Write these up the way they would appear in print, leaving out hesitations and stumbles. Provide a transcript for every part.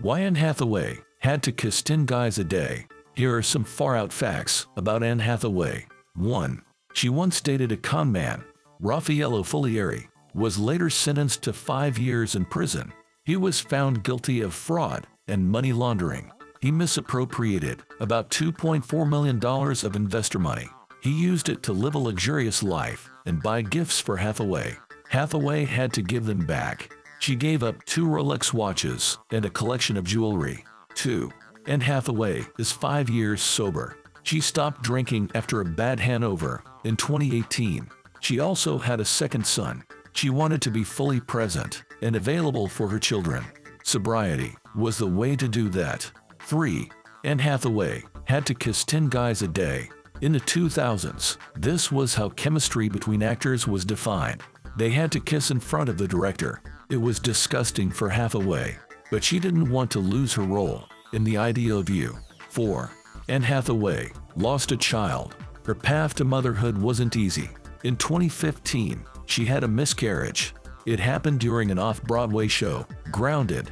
Why Anne Hathaway had to kiss 10 guys a day. Here are some far-out facts about Anne Hathaway. 1. She once dated a con man. Raffaello Folieri was later sentenced to 5 years in prison. He was found guilty of fraud and money laundering. He misappropriated about $2.4 million of investor money. He used it to live a luxurious life and buy gifts for Hathaway. Hathaway had to give them back. She gave up 2 Rolex watches and a collection of jewelry. 2. Anne Hathaway is 5 years sober. She stopped drinking after a bad hangover in 2018. She also had a second son. She wanted to be fully present and available for her children. Sobriety was the way to do that. 3. Anne Hathaway had to kiss 10 guys a day. In the 2000s, this was how chemistry between actors was defined. They had to kiss in front of the director. It was disgusting for Hathaway, but she didn't want to lose her role in The Ideal View. 4. Anne Hathaway lost a child. Her path to motherhood wasn't easy. In 2015, she had a miscarriage. It happened during an off-Broadway show, Grounded.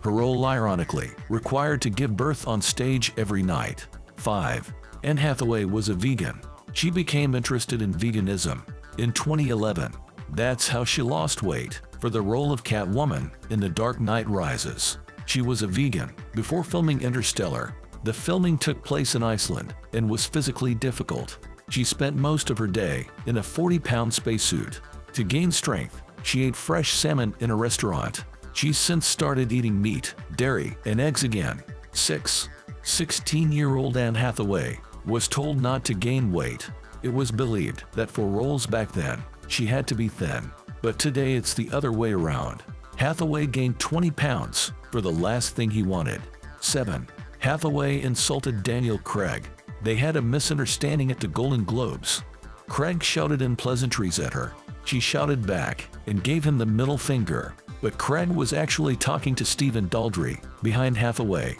Her role, ironically, required to give birth on stage every night. 5. Anne Hathaway was a vegan. She became interested in veganism in 2011. That's how she lost weight for the role of Catwoman in The Dark Knight Rises. She was a vegan before filming Interstellar. The filming took place in Iceland and was physically difficult. She spent most of her day in a 40-pound spacesuit. To gain strength, she ate fresh salmon in a restaurant. She's since started eating meat, dairy, and eggs again. 6. 16-year-old Anne Hathaway was told not to gain weight. It was believed that for roles back then, she had to be thin. But today it's the other way around. Hathaway gained 20 pounds for the last thing he wanted. 7. Hathaway insulted Daniel Craig. They had a misunderstanding at the Golden Globes. Craig shouted in pleasantries at her. She shouted back and gave him the middle finger. But Craig was actually talking to Stephen Daldry behind Hathaway.